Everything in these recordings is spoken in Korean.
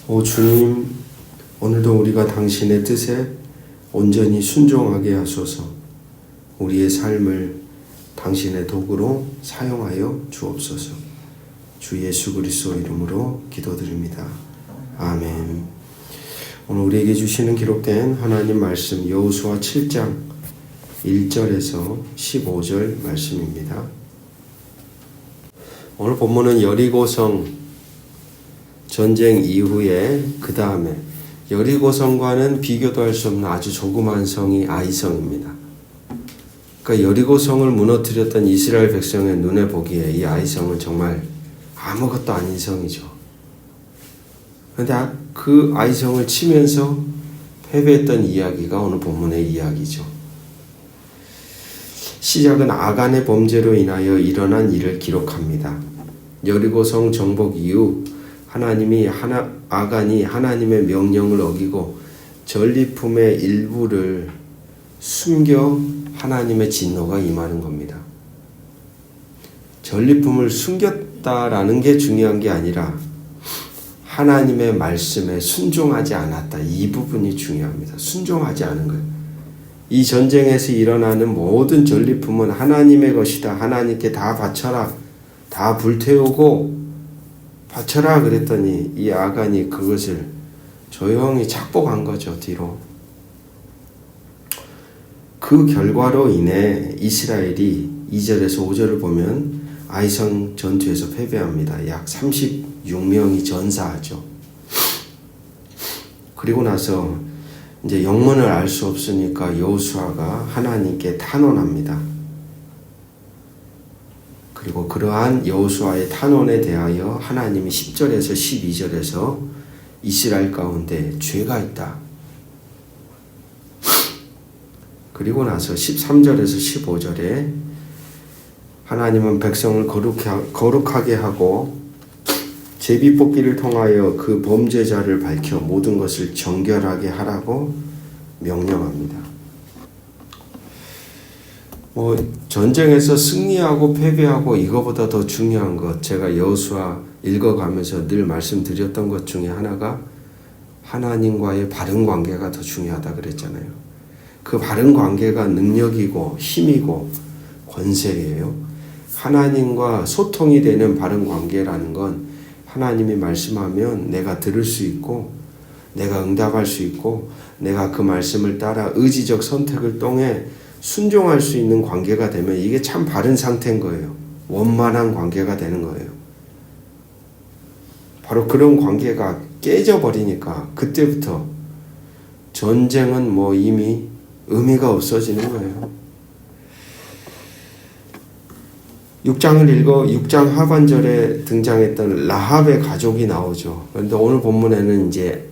오 주님, 오늘도 우리가 당신의 뜻에 온전히 순종하게 하소서. 우리의 삶을 당신의 도구로 사용하여 주옵소서. 주 예수 그리스도 이름으로 기도드립니다. 아멘. 오늘 우리에게 주시는 기록된 하나님 말씀 여호수아 7장 1절에서 15절 말씀입니다. 오늘 본문은 여리고성 전쟁 이후에 그 다음에 여리고성과는 비교도 할 수 없는 아주 조그만 성이 아이성입니다. 그러니까 여리고성을 무너뜨렸던 이스라엘 백성의 눈에 보기에 이 아이성은 정말 아무것도 아닌 성이죠. 그런데 그 아이성을 치면서 패배했던 이야기가 오늘 본문의 이야기죠. 시작은 아간의 범죄로 인하여 일어난 일을 기록합니다. 여리고성 정복 이후 아간이 하나님의 명령을 어기고 전리품의 일부를 숨겨 하나님의 진노가 임하는 겁니다. 전리품을 숨겼다라는 게 중요한 게 아니라 하나님의 말씀에 순종하지 않았다. 이 부분이 중요합니다. 순종하지 않은 거예요. 이 전쟁에서 일어나는 모든 전리품은 하나님의 것이다. 하나님께 다 바쳐라. 다 불태우고 바쳐라 그랬더니 이 아간이 그것을 조용히 착복한 거죠. 뒤로. 그 결과로 인해 이스라엘이 2절에서 5절을 보면 아이성 전투에서 패배합니다. 약 36명이 전사하죠. 그리고 나서 이제 영문을 알 수 없으니까 여호수아가 하나님께 탄원합니다. 그리고 그러한 여호수아의 탄원에 대하여 하나님이 10절에서 12절에서 이스라엘 가운데 죄가 있다. 그리고 나서 13절에서 15절에 하나님은 백성을 거룩하게 하고 제비뽑기를 통하여 그 범죄자를 밝혀 모든 것을 정결하게 하라고 명령합니다. 전쟁에서 승리하고 패배하고 이거보다 더 중요한 것, 제가 여호수아 읽어가면서 늘 말씀드렸던 것 중에 하나가 하나님과의 바른 관계가 더 중요하다 그랬잖아요. 그 바른 관계가 능력이고 힘이고 권세예요. 하나님과 소통이 되는 바른 관계라는 건 하나님이 말씀하면 내가 들을 수 있고 내가 응답할 수 있고 내가 그 말씀을 따라 의지적 선택을 통해 순종할 수 있는 관계가 되면 이게 참 바른 상태인 거예요. 원만한 관계가 되는 거예요. 바로 그런 관계가 깨져버리니까 그때부터 전쟁은 이미 의미가 없어지는 거예요. 6장 하반절에 등장했던 라합의 가족이 나오죠. 그런데 오늘 본문에는 이제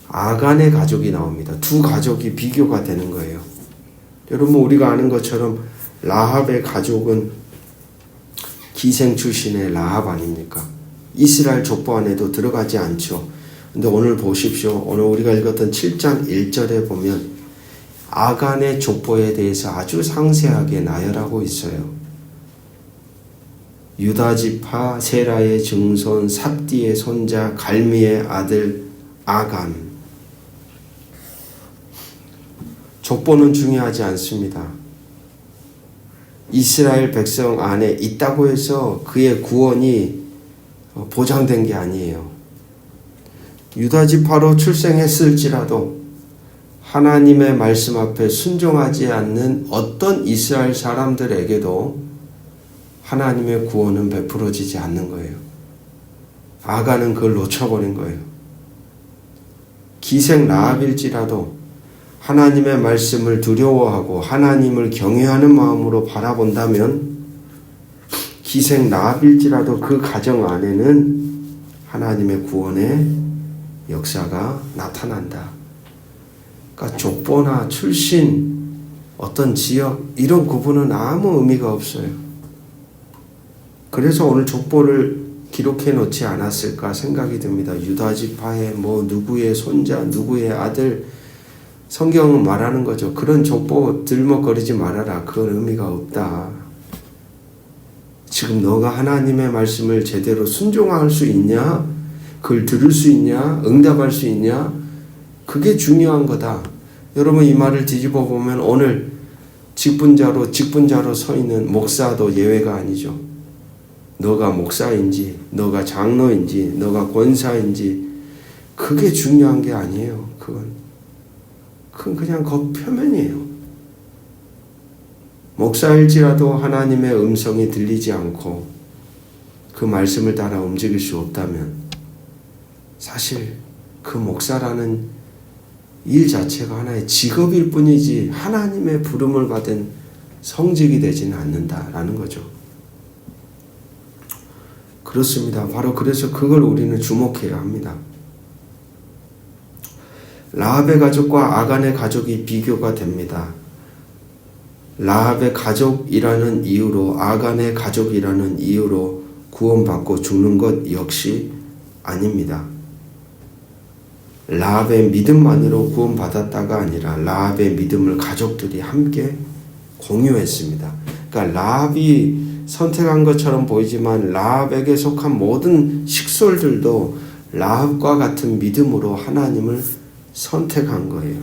아간의 가족이 나옵니다. 두 가족이 비교가 되는 거예요. 여러분 우리가 아는 것처럼 라합의 가족은 기생 출신의 라합 아닙니까? 이스라엘 족보 안에도 들어가지 않죠. 근데 오늘 보십시오. 오늘 우리가 읽었던 7장 1절에 보면 아간의 족보에 대해서 아주 상세하게 나열하고 있어요. 유다 지파 세라의 증손 삽디의 손자 갈미의 아들 아간. 족보는 중요하지 않습니다. 이스라엘 백성 안에 있다고 해서 그의 구원이 보장된 게 아니에요. 유다 지파로 출생했을지라도 하나님의 말씀 앞에 순종하지 않는 어떤 이스라엘 사람들에게도 하나님의 구원은 베풀어지지 않는 거예요. 아간은 그걸 놓쳐버린 거예요. 기생 라합일지라도 하나님의 말씀을 두려워하고 하나님을 경외하는 마음으로 바라본다면 기생 라합일지라도 그 가정 안에는 하나님의 구원의 역사가 나타난다. 그러니까 족보나 출신, 어떤 지역 이런 구분은 아무 의미가 없어요. 그래서 오늘 족보를 기록해 놓지 않았을까 생각이 듭니다. 유다 지파의 누구의 손자, 누구의 아들, 성경은 말하는 거죠. 그런 족보 들먹거리지 말아라. 그건 의미가 없다. 지금 너가 하나님의 말씀을 제대로 순종할 수 있냐? 그걸 들을 수 있냐? 응답할 수 있냐? 그게 중요한 거다. 여러분 이 말을 뒤집어 보면 오늘 직분자로 서 있는 목사도 예외가 아니죠. 너가 목사인지, 너가 장로인지, 너가 권사인지 그게 중요한 게 아니에요. 그건 그냥 겉표면이에요. 목사일지라도 하나님의 음성이 들리지 않고 그 말씀을 따라 움직일 수 없다면 사실 그 목사라는 일 자체가 하나의 직업일 뿐이지 하나님의 부름을 받은 성직이 되지는 않는다라는 거죠. 그렇습니다. 바로 그래서 그걸 우리는 주목해야 합니다. 라합의 가족과 아간의 가족이 비교가 됩니다. 라합의 가족이라는 이유로 아간의 가족이라는 이유로 구원받고 죽는 것 역시 아닙니다. 라합의 믿음만으로 구원받았다가 아니라 라합의 믿음을 가족들이 함께 공유했습니다. 그러니까 라합이 선택한 것처럼 보이지만 라합에게 속한 모든 식솔들도 라합과 같은 믿음으로 하나님을 선택한 거예요.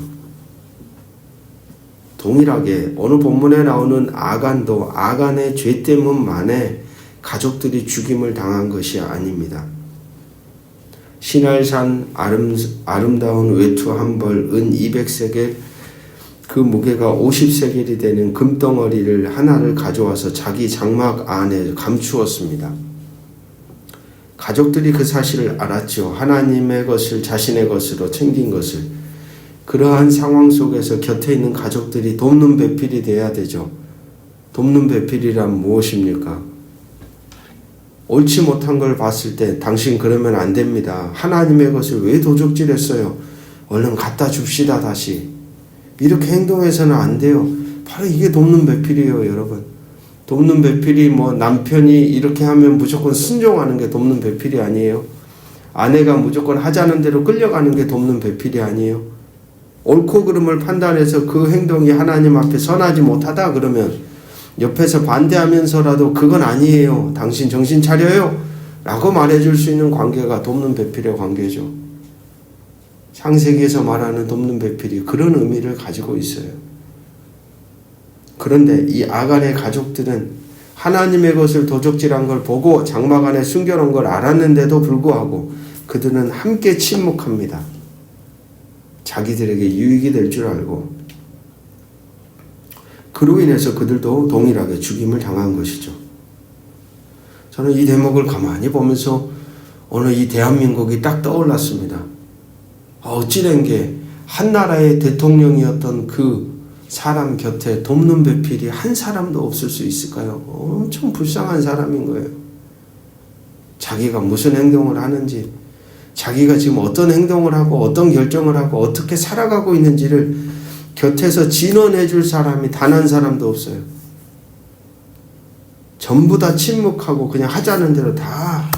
동일하게 오늘 본문에 나오는 아간도 아간의 죄 때문만에 가족들이 죽임을 당한 것이 아닙니다. 시날산 아름다운 외투 한 벌, 은 200세겔, 그 무게가 50세겔이 되는 금덩어리를 하나를 가져와서 자기 장막 안에 감추었습니다. 가족들이 그 사실을 알았죠. 하나님의 것을 자신의 것으로 챙긴 것을. 그러한 상황 속에서 곁에 있는 가족들이 돕는 배필이 돼야 되죠. 돕는 배필이란 무엇입니까? 옳지 못한 걸 봤을 때 당신 그러면 안 됩니다. 하나님의 것을 왜 도적질했어요? 얼른 갖다 줍시다 다시. 이렇게 행동해서는 안 돼요. 바로 이게 돕는 배필이에요, 여러분. 돕는 배필이 남편이 이렇게 하면 무조건 순종하는 게 돕는 배필이 아니에요. 아내가 무조건 하자는 대로 끌려가는 게 돕는 배필이 아니에요. 옳고 그름을 판단해서 그 행동이 하나님 앞에 선하지 못하다 그러면 옆에서 반대하면서라도 그건 아니에요. 당신 정신 차려요. 라고 말해줄 수 있는 관계가 돕는 배필의 관계죠. 창세기에서 말하는 돕는 배필이 그런 의미를 가지고 있어요. 그런데 이 아간의 가족들은 하나님의 것을 도적질한 걸 보고 장막 안에 숨겨놓은 걸 알았는데도 불구하고 그들은 함께 침묵합니다. 자기들에게 유익이 될 줄 알고. 그로 인해서 그들도 동일하게 죽임을 당한 것이죠. 저는 이 대목을 가만히 보면서 오늘 이 대한민국이 딱 떠올랐습니다. 어찌된 게 한 나라의 대통령이었던 그 사람 곁에 돕는 배필이 한 사람도 없을 수 있을까요? 엄청 불쌍한 사람인 거예요. 자기가 무슨 행동을 하는지, 자기가 지금 어떤 행동을 하고 어떤 결정을 하고 어떻게 살아가고 있는지를 곁에서 진언해 줄 사람이 단 한 사람도 없어요. 전부 다 침묵하고 그냥 하자는 대로 다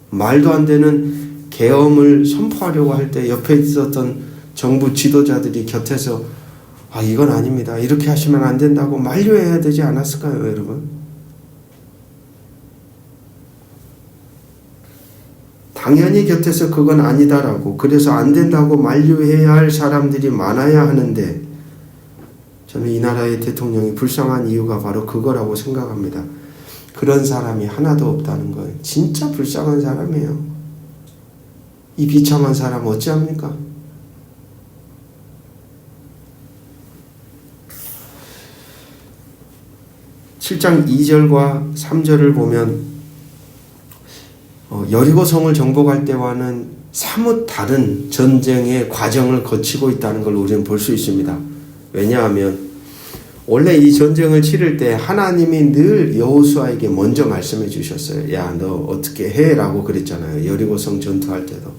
말도 안 되는 계엄을 선포하려고 할 때 옆에 있었던 정부 지도자들이 곁에서 이건 아닙니다. 이렇게 하시면 안 된다고 만류해야 되지 않았을까요, 여러분? 당연히 곁에서 그건 아니다라고, 그래서 안 된다고 만류해야 할 사람들이 많아야 하는데 저는 이 나라의 대통령이 불쌍한 이유가 바로 그거라고 생각합니다. 그런 사람이 하나도 없다는 거예요. 진짜 불쌍한 사람이에요. 이 비참한 사람 어찌합니까? (7장 2절과 3절을) 보면 여리고성을 정복할 때와는 사뭇 다른 전쟁의 과정을 거치고 있다는 걸 우리는 볼 수 있습니다. 왜냐하면 원래 이 전쟁을 치를 때 하나님이 늘 여호수아에게 먼저 말씀해 주셨어요. 야, 너 어떻게 해? 라고 그랬잖아요. 여리고성 전투할 때도.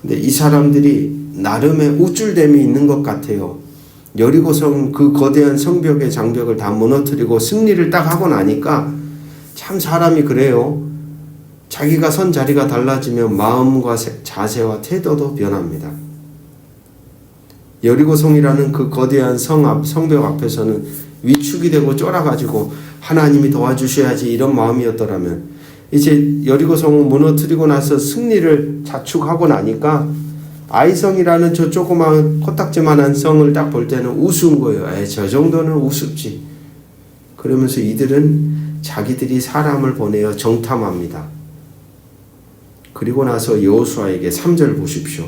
근데 이 사람들이 나름의 우쭐댐이 있는 것 같아요. 여리고성 그 거대한 성벽의 장벽을 다 무너뜨리고 승리를 딱 하고 나니까 참 사람이 그래요. 자기가 선 자리가 달라지면 마음과 자세와 태도도 변합니다. 여리고성이라는 그 거대한 성벽 앞에서는 위축이 되고 쫄아가지고 하나님이 도와주셔야지 이런 마음이었더라면 이제 여리고성 무너뜨리고 나서 승리를 자축하고 나니까 아이성이라는 저 조그마한 코딱지만한 성을 딱 볼 때는 우스운 거예요. 저 정도는 우습지. 그러면서 이들은 자기들이 사람을 보내어 정탐합니다. 그리고 나서 여호수아에게 3절 보십시오.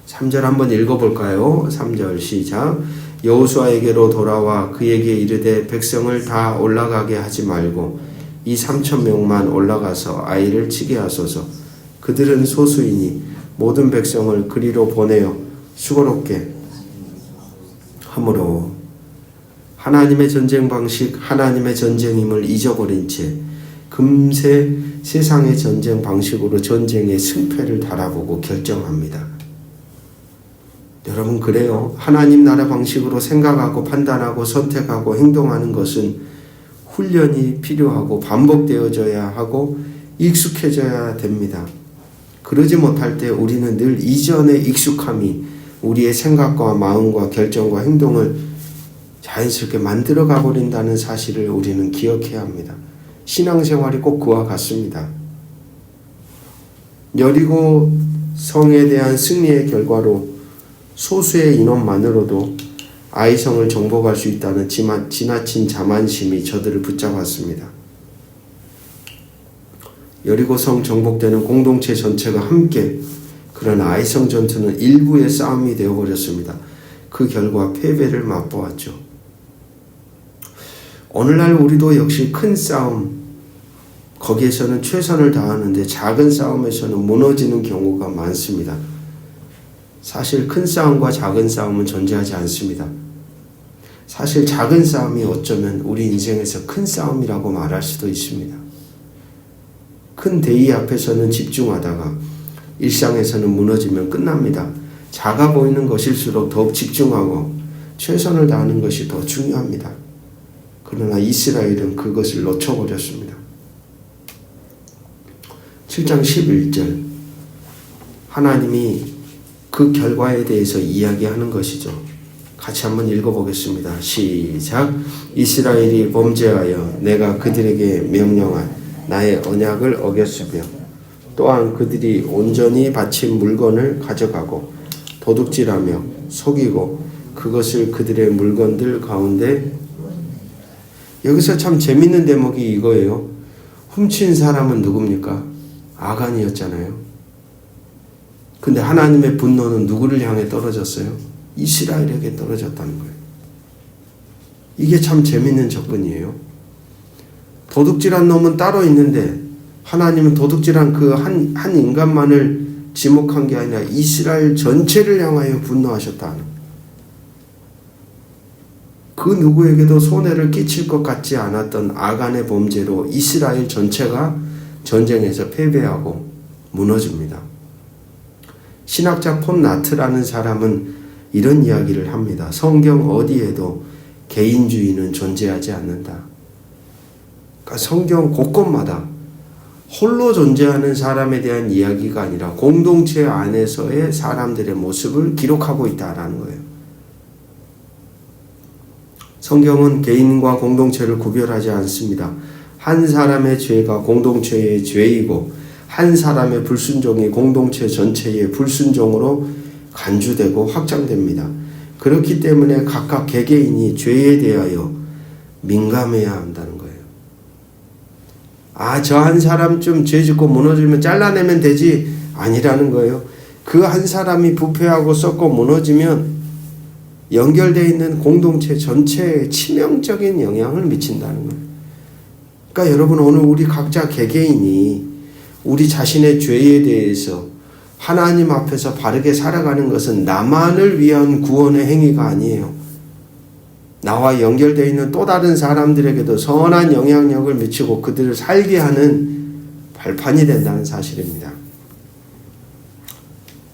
3절 한번 읽어볼까요? 3절 시작. 여호수아에게로 돌아와 그에게 이르되 백성을 다 올라가게 하지 말고 이 3,000명만 올라가서 아이를 치게 하소서. 그들은 소수이니 모든 백성을 그리로 보내어 수고롭게 하므로 하나님의 전쟁 방식, 하나님의 전쟁임을 잊어버린 채 금세 세상의 전쟁 방식으로 전쟁의 승패를 달아보고 결정합니다. 여러분 그래요. 하나님 나라 방식으로 생각하고 판단하고 선택하고 행동하는 것은 훈련이 필요하고 반복되어져야 하고 익숙해져야 됩니다. 그러지 못할 때 우리는 늘 이전의 익숙함이 우리의 생각과 마음과 결정과 행동을 자연스럽게 만들어 가버린다는 사실을 우리는 기억해야 합니다. 신앙생활이 꼭 그와 같습니다. 여리고 성에 대한 승리의 결과로 소수의 인원만으로도 아이성을 정복할 수 있다는 지나친 자만심이 저들을 붙잡았습니다. 여리고성 정복되는 공동체 전체가 함께, 그러나 아이성 전투는 일부의 싸움이 되어버렸습니다. 그 결과 패배를 맛보았죠. 오늘날 우리도 역시 큰 싸움, 거기에서는 최선을 다하는데 작은 싸움에서는 무너지는 경우가 많습니다. 사실 큰 싸움과 작은 싸움은 존재하지 않습니다. 사실 작은 싸움이 어쩌면 우리 인생에서 큰 싸움이라고 말할 수도 있습니다. 큰 대의 앞에서는 집중하다가 일상에서는 무너지면 끝납니다. 작아 보이는 것일수록 더욱 집중하고 최선을 다하는 것이 더 중요합니다. 그러나 이스라엘은 그것을 놓쳐버렸습니다. 7장 11절 하나님이 그 결과에 대해서 이야기하는 것이죠. 같이 한번 읽어보겠습니다. 시작. 이스라엘이 범죄하여 내가 그들에게 명령한 나의 언약을 어겼으며 또한 그들이 온전히 바친 물건을 가져가고 도둑질하며 속이고 그것을 그들의 물건들 가운데, 여기서 참 재밌는 대목이 이거예요. 훔친 사람은 누굽니까? 아간이었잖아요. 근데 하나님의 분노는 누구를 향해 떨어졌어요? 이스라엘에게 떨어졌다는 거예요. 이게 참 재밌는 접근이에요. 도둑질한 놈은 따로 있는데 하나님은 도둑질한 그 한 인간만을 지목한 게 아니라 이스라엘 전체를 향하여 분노하셨다는, 그 누구에게도 손해를 끼칠 것 같지 않았던 아간의 범죄로 이스라엘 전체가 전쟁에서 패배하고 무너집니다. 신학자 폰 나트라는 사람은 이런 이야기를 합니다. 성경 어디에도 개인주의는 존재하지 않는다. 그러니까 성경 곳곳마다 홀로 존재하는 사람에 대한 이야기가 아니라 공동체 안에서의 사람들의 모습을 기록하고 있다라는 거예요. 성경은 개인과 공동체를 구별하지 않습니다. 한 사람의 죄가 공동체의 죄이고 한 사람의 불순종이 공동체 전체의 불순종으로 간주되고 확장됩니다. 그렇기 때문에 각각 개개인이 죄에 대하여 민감해야 한다는 거예요. 저 한 사람 좀 죄 짓고 무너지면 잘라내면 되지, 아니라는 거예요. 그 한 사람이 부패하고 썩고 무너지면 연결되어 있는 공동체 전체에 치명적인 영향을 미친다는 거예요. 그러니까 여러분, 오늘 우리 각자 개개인이 우리 자신의 죄에 대해서 하나님 앞에서 바르게 살아가는 것은 나만을 위한 구원의 행위가 아니에요. 나와 연결되어 있는 또 다른 사람들에게도 선한 영향력을 미치고 그들을 살게 하는 발판이 된다는 사실입니다.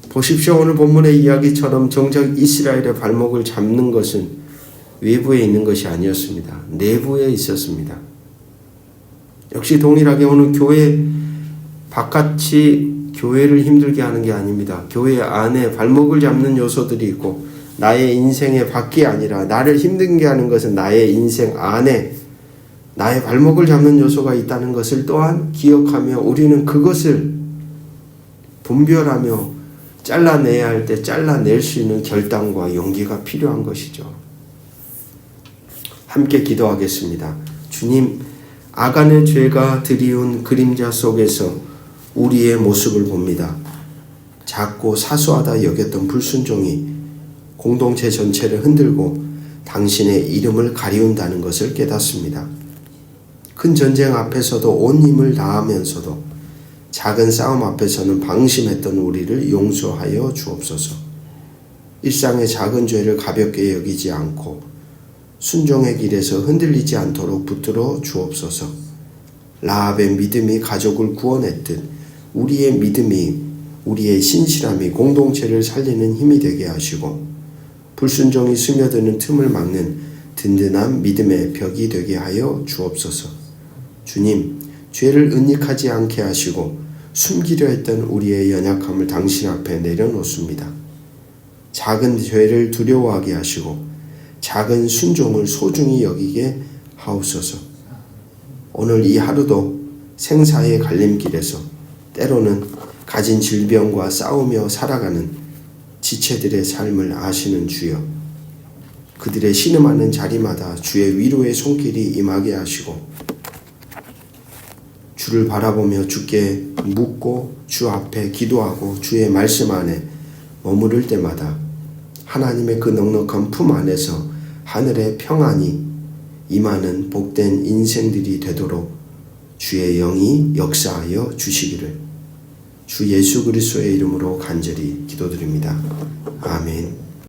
보십시오. 오늘 본문의 이야기처럼 정작 이스라엘의 발목을 잡는 것은 외부에 있는 것이 아니었습니다. 내부에 있었습니다. 역시 동일하게 오늘 교회 바깥이 교회를 힘들게 하는 게 아닙니다. 교회 안에 발목을 잡는 요소들이 있고, 나의 인생의 밖이 아니라 나를 힘들게 하는 것은 나의 인생 안에 나의 발목을 잡는 요소가 있다는 것을 또한 기억하며 우리는 그것을 분별하며 잘라내야 할 때 잘라낼 수 있는 결단과 용기가 필요한 것이죠. 함께 기도하겠습니다. 주님, 아간의 죄가 드리운 그림자 속에서 우리의 모습을 봅니다. 작고 사소하다 여겼던 불순종이 공동체 전체를 흔들고 당신의 이름을 가리운다는 것을 깨닫습니다. 큰 전쟁 앞에서도 온 힘을 다하면서도 작은 싸움 앞에서는 방심했던 우리를 용서하여 주옵소서. 일상의 작은 죄를 가볍게 여기지 않고 순종의 길에서 흔들리지 않도록 붙들어 주옵소서. 라합의 믿음이 가족을 구원했듯 우리의 믿음이, 우리의 신실함이 공동체를 살리는 힘이 되게 하시고 불순종이 스며드는 틈을 막는 든든한 믿음의 벽이 되게 하여 주옵소서. 주님, 죄를 은닉하지 않게 하시고 숨기려 했던 우리의 연약함을 당신 앞에 내려놓습니다. 작은 죄를 두려워하게 하시고 작은 순종을 소중히 여기게 하옵소서. 오늘 이 하루도 생사의 갈림길에서 때로는 가진 질병과 싸우며 살아가는 지체들의 삶을 아시는 주여, 그들의 신음하는 자리마다 주의 위로의 손길이 임하게 하시고 주를 바라보며 주께 묻고 주 앞에 기도하고 주의 말씀 안에 머무를 때마다 하나님의 그 넉넉한 품 안에서 하늘의 평안이 임하는 복된 인생들이 되도록 주의 영이 역사하여 주시기를 주 예수 그리스도의 이름으로 간절히 기도드립니다. 아멘.